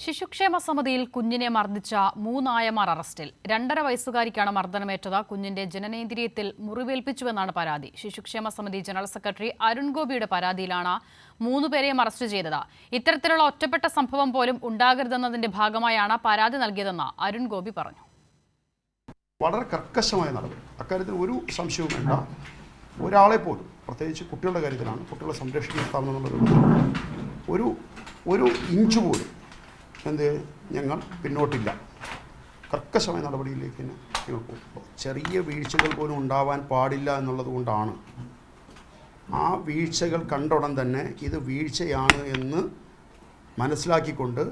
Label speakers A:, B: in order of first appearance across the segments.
A: ശിശുക്ഷേമ സമിതിയിൽ കുഞ്ഞിനെ മർദ്ദിച്ച 3 ആയമാർ അറസ്റ്റിൽ. 2.5 വയസ്സുകാരിക്കാണ് മർദ്ദനമേറ്റത്. കുഞ്ഞിന്റെ ജനനേന്ദ്രിയത്തിൽ മുറിവേൽപ്പിച്ചുവെന്നാണ് പരാതി. ശിശുക്ഷേമ സമിതി ജനറൽ സെക്രട്ടറി അരുൺ ഗോപിയുടെ പരാതിയിലാണ് 3 പേരെയും അറസ്റ്റ് ചെയ്തത്. ഇത്തരത്തിലുള്ള ഒറ്റപ്പെട്ട സംഭവം പോലും ഉണ്ടാകരുതെന്നതിന്റെ ഭാഗമായാണ് പരാതി നൽകിയതെന്ന് അരുൺ ഗോപി പറഞ്ഞു.
B: വളരെ കർക്കശമായ നടപടി, അക്കാര്യത്തിൽ ഒരു സംശയവും വേണ്ട. ഒരാളെ പോലും, പ്രത്യേകിച്ച് കുട്ടികളുടെ കാര്യത്തിലാണ്, കുട്ടികളെ സംരക്ഷിക്കാൻ സ്ഥാപനങ്ങളുള്ള ഒരു ഇഞ്ച് പോലും ഞങ്ങൾ പിന്നോട്ടില്ല. കർക്കശമായ നടപടിയിലേക്ക് തന്നെ ഞങ്ങൾ പോകും. ചെറിയ വീഴ്ചകൾ പോലും ഉണ്ടാവാൻ പാടില്ല എന്നുള്ളത് കൊണ്ടാണ് ആ വീഴ്ചകൾ കണ്ടുടൻ തന്നെ ഇത് വീഴ്ചയാണ് എന്ന് മനസ്സിലാക്കിക്കൊണ്ട്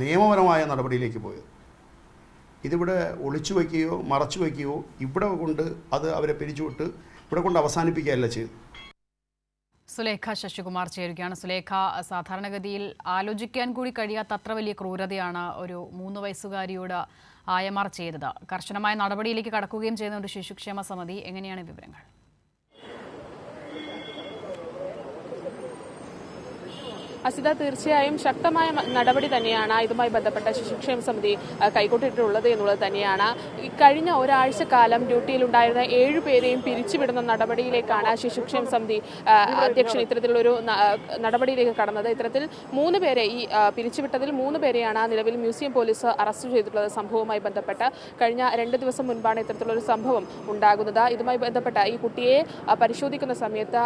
B: നിയമപരമായ നടപടിയിലേക്ക് പോയത്. ഇതിവിടെ ഒളിച്ചു വയ്ക്കുകയോ മറച്ചു വയ്ക്കുകയോ ഇവിടെ കൊണ്ട് അത് അവരെ പിരിച്ചുവിട്ട് ഇവിടെ കൊണ്ട് അവസാനിപ്പിക്കുകയല്ല ചെയ്തു.
A: സുലേഖ ശശികുമാർ ചേരുകയാണ്. സുലേഖ, സാധാരണഗതിയിൽ ആലോചിക്കാൻ കൂടി കഴിയാത്ത അത്ര വലിയ ക്രൂരതയാണ് ഒരു 3 വയസ്സുകാരിയോട് ആയമാർ ചെയ്തത്. കർശനമായ നടപടിയിലേക്ക് കടക്കുകയും ചെയ്യുന്ന ഒരു ശിശുക്ഷേമ സമിതി. എങ്ങനെയാണ് വിവരങ്ങൾ?
C: അസിത, തീർച്ചയായും ശക്തമായ നടപടി തന്നെയാണ് ഇതുമായി ബന്ധപ്പെട്ട ശിശുക്ഷേമ സമിതി കൈക്കൊണ്ടിട്ടുള്ളത് എന്നുള്ളത് തന്നെയാണ്. കഴിഞ്ഞ ഒരാഴ്ചക്കാലം ഡ്യൂട്ടിയിലുണ്ടായിരുന്ന 7 പേരെയും പിരിച്ചുവിടുന്ന നടപടിയിലേക്കാണ് ശിശുക്ഷേമ സമിതി അധ്യക്ഷൻ ഇത്തരത്തിലുള്ളൊരു നടപടിയിലേക്ക് കടന്നത്. ഇത്തരത്തിൽ 3 പേരെ, ഈ പിരിച്ചുവിട്ടതിൽ 3 പേരെയാണ് നിലവിൽ മ്യൂസിയം പോലീസ് അറസ്റ്റ് ചെയ്തിട്ടുള്ളത്. സംഭവവുമായി ബന്ധപ്പെട്ട് കഴിഞ്ഞ 2 ദിവസം മുൻപാണ് ഇത്തരത്തിലുള്ളൊരു സംഭവം ഉണ്ടാകുന്നത്. ഇതുമായി ബന്ധപ്പെട്ട ഈ കുട്ടിയെ പരിശോധിക്കുന്ന സമയത്ത്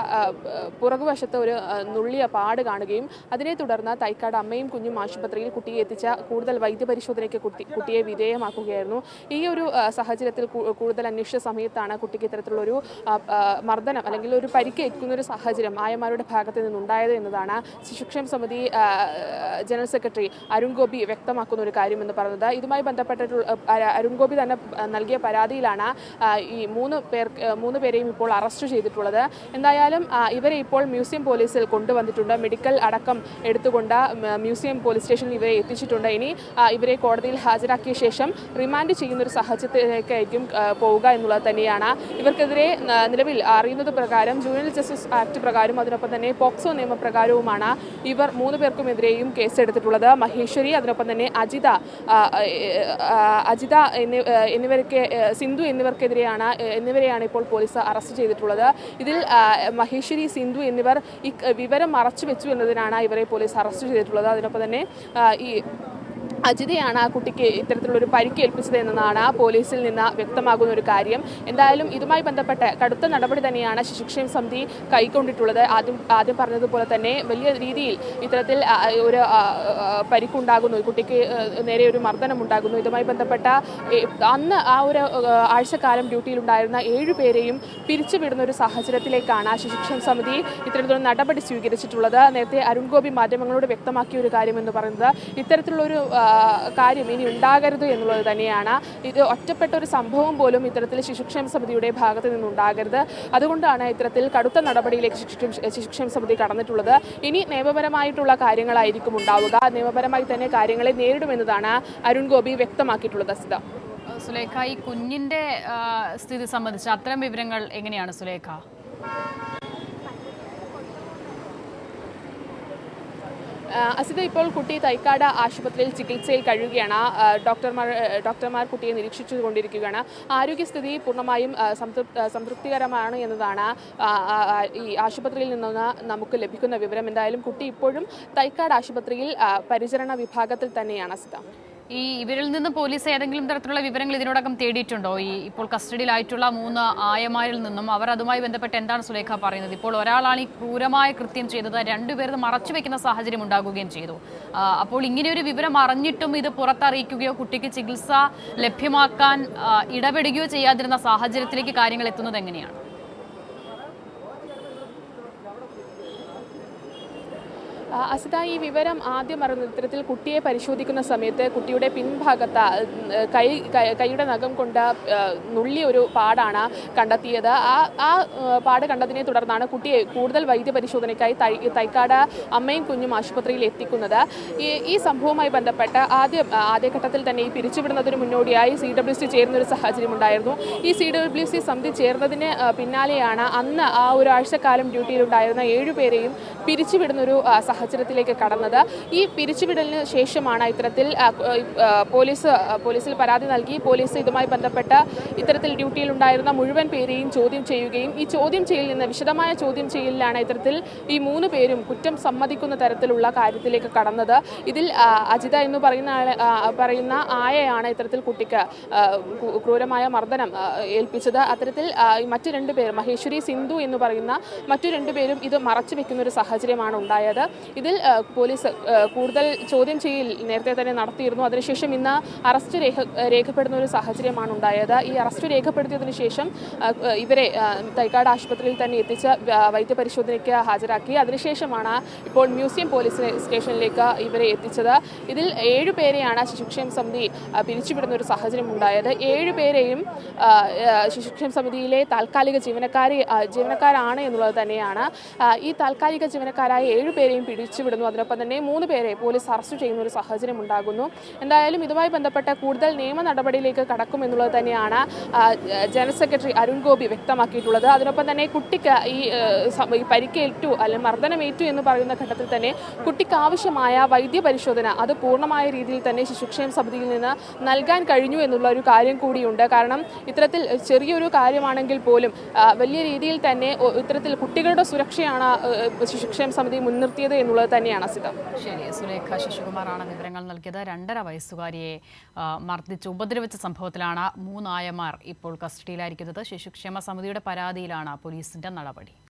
C: പുറകുവശത്ത് ഒരു നുള്ളിയ പാട് കാണുകയും അതിനെ തുടർന്ന് തൈക്കാട് അമ്മയും കുഞ്ഞും ആശുപത്രിയിൽ കുട്ടിയെ എത്തിച്ച കൂടുതൽ വൈദ്യപരിശോധനയ്ക്ക് കുട്ടിയെ വിധേയമാക്കുകയായിരുന്നു. ഈ ഒരു സാഹചര്യത്തിൽ കൂടുതൽ അന്വേഷിച്ച സമയത്താണ് കുട്ടിക്ക് ഇത്തരത്തിലുള്ളൊരു മർദ്ദനം അല്ലെങ്കിൽ ഒരു പരിക്കേൽക്കുന്ന ഒരു സാഹചര്യം ആയമാരുടെ ഭാഗത്ത് നിന്നുണ്ടായത് എന്നതാണ് ശിശുക്ഷേമ സമിതി ജനറൽ സെക്രട്ടറി അരുൺ ഗോപി വ്യക്തമാക്കുന്ന ഒരു കാര്യം എന്ന് പറയുന്നത്. ഇതുമായി ബന്ധപ്പെട്ടിട്ടുള്ള അരുൺ ഗോപി തന്നെ നൽകിയ പരാതിയിലാണ് ഈ 3 പേരെയും ഇപ്പോൾ അറസ്റ്റ് ചെയ്തിട്ടുള്ളത്. എന്തായാലും ഇവരെ ഇപ്പോൾ മ്യൂസിയം പോലീസിൽ കൊണ്ടുവന്നിട്ടുണ്ട്. മെഡിക്കൽ അടക്കം എടുത്തുകൊണ്ട് മ്യൂസിയം പോലീസ് സ്റ്റേഷനിൽ ഇവരെ എത്തിച്ചിട്ടുണ്ട്. ഇനി ഇവരെ കോടതിയിൽ ഹാജരാക്കിയ ശേഷം റിമാൻഡ് ചെയ്യുന്ന ഒരു സാഹചര്യത്തിലേക്കായിരിക്കും പോവുക എന്നുള്ളത് തന്നെയാണ്. ഇവർക്കെതിരെ നിലവിൽ അറിയുന്നത് പ്രകാരം ജുവനൈൽ ജസ്റ്റിസ് ആക്ട് പ്രകാരം അതിനൊപ്പം തന്നെ പോക്സോ നിയമപ്രകാരവുമാണ് ഇവർ 3 പേർക്കുമെതിരെയും കേസെടുത്തിട്ടുള്ളത്. മഹേശ്വരി, അതിനൊപ്പം തന്നെ അജിത എന്നിവർക്ക്, സിന്ധു എന്നിവരെയാണ് ഇപ്പോൾ പോലീസ് അറസ്റ്റ് ചെയ്തിട്ടുള്ളത്. ഇതിൽ മഹേശ്വരി, സിന്ധു എന്നിവർ ഈ വിവരം മറച്ചു വെച്ചു എന്നതിനാണ് ഇവരെ പോലീസ് അറസ്റ്റ് ചെയ്തിട്ടുള്ളത്. അതിനൊപ്പം തന്നെ ഈ അജിതയാണ് ആ കുട്ടിക്ക് ഇത്തരത്തിലുള്ളൊരു പരിക്കേൽപ്പിച്ചത് എന്നതാണ് പോലീസിൽ നിന്ന് വ്യക്തമാകുന്ന ഒരു കാര്യം. എന്തായാലും ഇതുമായി ബന്ധപ്പെട്ട് കടുത്ത നടപടി തന്നെയാണ് ശിശുക്ഷേമ സമിതി കൈക്കൊണ്ടിട്ടുള്ളത്. ആദ്യം പറഞ്ഞതുപോലെ തന്നെ വലിയ രീതിയിൽ ഇത്തരത്തിൽ ഒരു പരിക്കുണ്ടാകുന്നു, കുട്ടിക്ക് നേരെ ഒരു മർദ്ദനം ഉണ്ടാകുന്നു. ഇതുമായി ബന്ധപ്പെട്ട അന്ന് ആ ഒരു ആഴ്ചക്കാലം ഡ്യൂട്ടിയിലുണ്ടായിരുന്ന 7 പേരെയും പിരിച്ചുവിടുന്ന ഒരു സാഹചര്യത്തിലേക്കാണ് ശിശുക്ഷേമ സമിതി ഇത്തരത്തിലുള്ള നടപടി സ്വീകരിച്ചിട്ടുള്ളത്. നേരത്തെ അരുൺ ഗോപി മാധ്യമങ്ങളോട് വ്യക്തമാക്കിയ ഒരു കാര്യം എന്ന് പറയുന്നത് ഇത്തരത്തിലുള്ളൊരു കാര്യം ഇനി ഉണ്ടാകരുത് എന്നുള്ളത് തന്നെയാണ്. ഇത് ഒറ്റപ്പെട്ട ഒരു സംഭവം പോലും ഇത്തരത്തിൽ ശിശുക്ഷേമ സമിതിയുടെ ഭാഗത്ത് നിന്നുണ്ടാകരുത്. അതുകൊണ്ടാണ് ഇത്തരത്തിൽ കടുത്ത നടപടിയിലേക്ക് ശിശുക്ഷേമ സമിതി കടന്നിട്ടുള്ളത്. ഇനി നിയമപരമായിട്ടുള്ള കാര്യങ്ങളായിരിക്കും ഉണ്ടാവുക. നിയമപരമായി തന്നെ കാര്യങ്ങളെ നേരിടുമെന്നതാണ് അരുൺ ഗോപി വ്യക്തമാക്കിയിട്ടുള്ളത്. അസിത,
A: സുലേഖ, ഈ കുഞ്ഞിന്റെ സ്ഥിതി സംബന്ധിച്ച് അത്തരം വിവരങ്ങൾ എങ്ങനെയാണ് സുലേഖ?
C: അസിത, ഇപ്പോൾ കുട്ടി തൈക്കാട് ആശുപത്രിയിൽ ചികിത്സയിൽ കഴിയുകയാണ്. ഡോക്ടർമാർ കുട്ടിയെ നിരീക്ഷിച്ചു കൊണ്ടിരിക്കുകയാണ്. ആരോഗ്യസ്ഥിതി പൂർണ്ണമായും സംതൃപ്തികരമാണ് എന്നതാണ് ഈ ആശുപത്രിയിൽ നിന്ന് നമുക്ക് ലഭിക്കുന്ന വിവരം. എന്തായാലും കുട്ടി ഇപ്പോഴും തൈക്കാട് ആശുപത്രിയിൽ പരിചരണ വിഭാഗത്തിൽ തന്നെയാണ്. അസിത,
A: ഇവരിൽ നിന്ന് പോലീസ് ഏതെങ്കിലും തരത്തിലുള്ള വിവരങ്ങൾ ഇതിനോടകം തേടിയിട്ടുണ്ടോ? ഇപ്പോൾ കസ്റ്റഡിയിലായിട്ടുള്ള 3 ആയമാരിൽ നിന്നും അവർ അതുമായി ബന്ധപ്പെട്ട് എന്താണ് സുലേഖ പറയുന്നത്? ഇപ്പോൾ ഒരാളാണ് ഈ ക്രൂരമായ കൃത്യം ചെയ്തത്, 2 പേർ മറച്ചു വെക്കുന്ന സാഹചര്യം ഉണ്ടാകുകയും ചെയ്തു. അപ്പോൾ ഇങ്ങനെയൊരു വിവരം അറിഞ്ഞിട്ടും ഇത് പുറത്തറിയിക്കുകയോ കുട്ടിക്ക് ചികിത്സ ലഭ്യമാക്കാൻ ഇടപെടുകയോ ചെയ്യാതിരുന്ന സാഹചര്യത്തിലേക്ക് കാര്യങ്ങൾ എത്തുന്നത് എങ്ങനെയാണ്?
C: അസിത, ഈ വിവരം ആദ്യം അറിഞ്ഞ ഇത്തരത്തിൽ കുട്ടിയെ പരിശോധിക്കുന്ന സമയത്ത് കുട്ടിയുടെ പിൻഭാഗത്ത് കൈയുടെ നഖം കൊണ്ട് നുള്ളിയ ഒരു പാടാണ് കണ്ടെത്തിയത്. ആ പാട് കണ്ടതിനെ തുടർന്നാണ് കുട്ടിയെ കൂടുതൽ വൈദ്യപരിശോധനയ്ക്കായി തൈക്കാട് അമ്മയും കുഞ്ഞും ആശുപത്രിയിൽ എത്തിക്കുന്നത്. ഈ സംഭവവുമായി ബന്ധപ്പെട്ട് ആദ്യഘട്ടത്തിൽ തന്നെ ഈ പിരിച്ചുവിടുന്നതിന് മുന്നോടിയായി CWC ചേരുന്നൊരു സാഹചര്യം ഉണ്ടായിരുന്നു. ഈ CWC സമിതി ചേർന്നതിന് പിന്നാലെയാണ് അന്ന് ആ ഒരാഴ്ചക്കാലം ഡ്യൂട്ടിയിലുണ്ടായിരുന്ന 7 പേരെയും പിരിച്ചുവിടുന്ന ഒരു സാഹചര്യത്തിലേക്ക് കടന്നത്. ഈ പിരിച്ചുവിടലിന് ശേഷമാണ് ഇത്തരത്തിൽ പോലീസിൽ പരാതി നൽകി പോലീസ് ഇതുമായി ബന്ധപ്പെട്ട ഇത്തരത്തിൽ ഡ്യൂട്ടിയിലുണ്ടായിരുന്ന മുഴുവൻ പേരെയും ചോദ്യം ചെയ്യുകയും ഈ ചോദ്യം ചെയ്യലിൽ നിന്ന് വിശദമായ ചോദ്യം ചെയ്യലിലാണ് ഇത്തരത്തിൽ ഈ 3 പേരും കുറ്റം സമ്മതിക്കുന്ന തരത്തിലുള്ള കാര്യത്തിലേക്ക് കടന്നത്. ഇതിൽ അജിത എന്ന് പറയുന്ന ആയയാണ് ഇത്തരത്തിൽ കുട്ടിക്ക് ക്രൂരമായ മർദ്ദനം ഏൽപ്പിച്ചത്. അത്തരത്തിൽ മറ്റു 2 പേർ മഹേശ്വരി സിന്ധു എന്ന് പറയുന്ന മറ്റു 2 പേരും ഇത് മറച്ചു വെക്കുന്ന ഒരു സാഹചര്യമാണ് ഉണ്ടായത്. ഇതിൽ പോലീസ് കൂടുതൽ ചോദ്യം ചെയ്യൽ നേരത്തെ തന്നെ നടത്തിയിരുന്നു. അതിനുശേഷം ഇന്ന് അറസ്റ്റ് രേഖപ്പെടുന്ന ഒരു സാഹചര്യമാണ് ഉണ്ടായത്. ഈ അറസ്റ്റ് രേഖപ്പെടുത്തിയതിനു ശേഷം ഇവരെ തൈക്കാട് ആശുപത്രിയിൽ തന്നെ എത്തിച്ച് വൈദ്യപരിശോധനയ്ക്ക് ഹാജരാക്കി. അതിനുശേഷമാണ് ഇപ്പോൾ മ്യൂസിയം പോലീസ് സ്റ്റേഷനിലേക്ക് ഇവരെ എത്തിച്ചത്. ഇതിൽ 7 പേരെയാണ് ശിശുക്ഷേമ സമിതി പിരിച്ചുവിടുന്ന ഒരു സാഹചര്യം ഉണ്ടായത്. 7 പേരെയും ശിശുക്ഷേമ സമിതിയിലെ താൽക്കാലിക ജീവനക്കാരാണ് എന്നുള്ളത് തന്നെയാണ്. ഈ താൽക്കാലിക ജീവനക്കാരായ 7 പേരെയും പിരിച്ചുവിടുന്നു. അതിനൊപ്പം തന്നെ 3 പേരെ പോലീസ് അറസ്റ്റ് ചെയ്യുന്ന ഒരു സാഹചര്യം ഉണ്ടാകുന്നു. എന്തായാലും ഇതുമായി ബന്ധപ്പെട്ട കൂടുതൽ നിയമ നടപടിയിലേക്ക് കടക്കുമെന്നുള്ളത് തന്നെയാണ് ജനറൽ സെക്രട്ടറി അരുൺ ഗോപി വ്യക്തമാക്കിയിട്ടുള്ളത്. അതിനൊപ്പം തന്നെ കുട്ടിക്ക് ഈ പരിക്കേറ്റു അല്ലെങ്കിൽ മർദ്ദനമേറ്റു എന്ന് പറയുന്ന ഘട്ടത്തിൽ തന്നെ കുട്ടിക്ക് ആവശ്യമായ വൈദ്യപരിശോധന അത് പൂർണ്ണമായ രീതിയിൽ തന്നെ ശിശുക്ഷേമ സമിതിയിൽ നിന്ന് നൽകാൻ കഴിഞ്ഞു എന്നുള്ള ഒരു കാര്യം കൂടിയുണ്ട്. കാരണം ഇത്തരത്തിൽ ചെറിയൊരു കാര്യമാണെങ്കിൽ പോലും വലിയ രീതിയിൽ തന്നെ ഇത്തരത്തിൽ കുട്ടികളുടെ സുരക്ഷയാണ് ശിശുക്ഷേമ സമിതി മുൻനിർത്തിയത് എന്നുള്ളത് തന്നെയാണ് അസിത.
A: ശരി, സുലേഖ ശശികുമാറാണ് വിവരങ്ങൾ നൽകിയത്. 2.5 വയസ്സുകാരിയെ മർദ്ദിച്ച് ഉപദ്രവിച്ച സംഭവത്തിലാണ് 3 ആയമാർ ഇപ്പോൾ കസ്റ്റഡിയിലായിരിക്കുന്നത്. ശിശുക്ഷേമ സമിതിയുടെ പരാതിയിലാണ് പോലീസിന്റെ നടപടി.